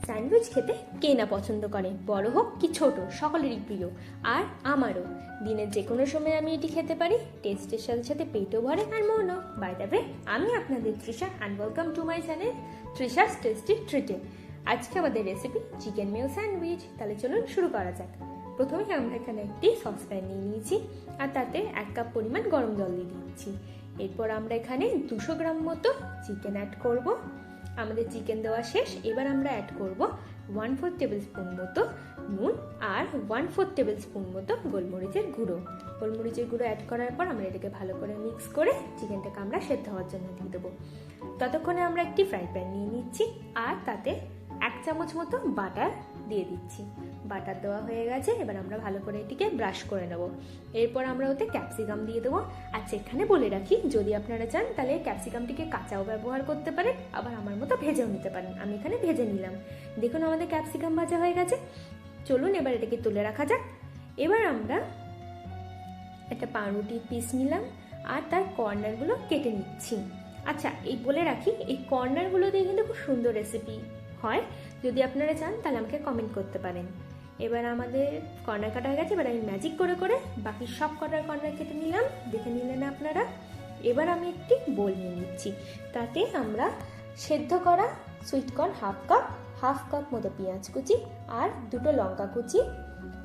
Sandwich খেতে কে না পছন্দ করে, বড় হোক কি ছোট, সকলেরই প্রিয়। আর আমারও দিনের যে কোনো সময় আমি এটি খেতে পারি। টেস্টের সাথে সাথে পেটও ভরে আর মনও। বাই দ্য ওয়ে, আমি আপনাদের Trisha and welcome to my channel Trisha's tasty ট্রিটে। আজকে আমাদের রেসিপি চিকেন মেও স্যান্ডউইচ। তাহলে চলুন শুরু করা যাক। প্রথমে আমরা এখানে একটি সসপ্যান নিয়ে নিয়েছি আর তাতে 1 কাপ পরিমাণ গরম জল দিয়ে দিচ্ছি। এরপর আমরা এখানে 200 গ্রাম মতো চিকেন অ্যাড করব। আমাদের চিকেন দেওয়া শেষ। এবার আমরা অ্যাড করব 1/4 টেবিল স্পুন মতো নুন আর 1/4 টেবিল স্পুন মতো গোলমরিচের গুঁড়ো। গোলমরিচের গুঁড়ো অ্যাড করার পর আমরা এটাকে ভালো করে মিক্স করে চিকেনটাকে আমরা সেদ্ধ হওয়ার জন্য দিয়ে দেবো। ততক্ষণে আমরা একটি ফ্রাই প্যান নিয়ে নিচ্ছি আর তাতে 1 চামচ মতো বাটার দিয়ে দিচ্ছি। বাটার দেওয়া হয়ে গেছে। এবার আমরা ভালো করে এটিকে ব্রাশ করে নেব। এরপর আমরা ওতে ক্যাপসিকাম দিয়ে দেবো। আচ্ছা, এখানে বলে রাখি, যদি আপনারা চান তাহলে ক্যাপসিকামটিকে কাঁচাও ব্যবহার করতে পারেন, আবার আমার মতো ভেজেও নিতে পারেন। আমি এখানে ভেজে নিলাম। দেখুন আমাদের ক্যাপসিকাম ভাজা হয়ে গেছে। চলুন এবার এটাকে তুলে রাখা যাক। এবার আমরা একটা পাউরুটির পিস নিলাম আর তার কর্নারগুলো কেটে নিচ্ছি। আচ্ছা, এই বলে রাখি, এই কর্নারগুলো দিয়ে কিন্তু খুব সুন্দর রেসিপি হয়। যদি আপনারা চান তাহলে আমাকে কমেন্ট করতে পারেন। এবার আমাদের কর্নার কাটা হয়ে গেছে। এবার আমি ম্যাজিক করে করে বাকি সব কটার কর্নার কেটে নিলাম, দেখে নিলেন আপনারা। এবার আমি একটি বোল নিয়ে নিচ্ছি। তাতে আমরা সেদ্ধ করা সুইটকর্ন হাফ কাপ মতো পেঁয়াজ কুচি আর 2টো লঙ্কা কুচি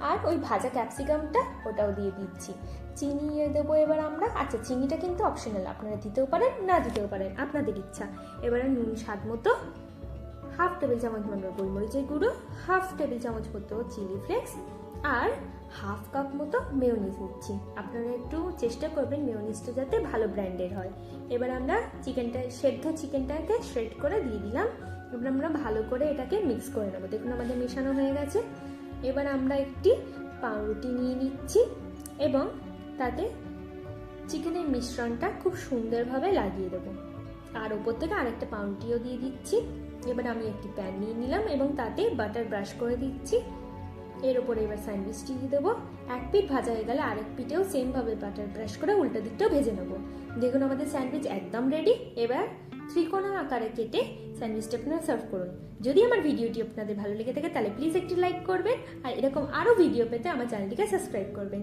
আর ওই ভাজা ক্যাপসিকামটা ওটাও দিয়ে দিচ্ছি। চিনি দেবো এবার আমরা। আচ্ছা, চিনিটা কিন্তু অপশনাল, আপনারা দিতেও পারেন না দিতেও পারেন, আপনাদের ইচ্ছা। এবারে নুন স্বাদ মতো, 1/2 টেবিল চামচ মতো গোলমরিচের গুঁড়ো, 1/2 টেবিল চামচ মতো চিলি ফ্লেক্স আর 1/2 কাপ মতো মেয়োনিজ নিচ্ছি। আপনারা একটু চেষ্টা করবেন মেয়োনিজটা যাতে ভালো ব্র্যান্ডের হয়। এবার আমরা সেদ্ধ চিকেনটাকে শ্রেড করে দিয়ে দিলাম। এবার আমরা ভালো করে এটাকে মিক্স করে নেবো। দেখুন আমাদের মেশানো হয়ে গেছে। এবার আমরা একটি পাউরুটি নিয়ে নিচ্ছি এবং তাতে চিকেনের মিশ্রণটা খুব সুন্দরভাবে লাগিয়ে দেবো। আর ওপর থেকে আরেকটা পাউরুটিও দিয়ে দিচ্ছি। এবার আমি একটি প্যান নিয়ে নিলাম এবং তাতে বাটার ব্রাশ করে দিচ্ছি। এর উপরে এবার স্যান্ডউইচটি দিয়ে দেবো। এক পিঠ ভাজা হয়ে গেলে আরেক পিঠেও সেমভাবে বাটার ব্রাশ করে উল্টো দিকটাও ভেজে নেবো। দেখুন আমাদের স্যান্ডউইচ একদম রেডি। এবার ত্রিকোণা আকারে কেটে স্যান্ডউইচটা আপনারা সার্ভ করুন। যদি আমার ভিডিওটি আপনাদের ভালো লেগে থাকে তাহলে প্লিজ একটি লাইক করবেন আর এরকম আরও ভিডিও পেতে আমার চ্যানেলটিকে সাবস্ক্রাইব করবেন।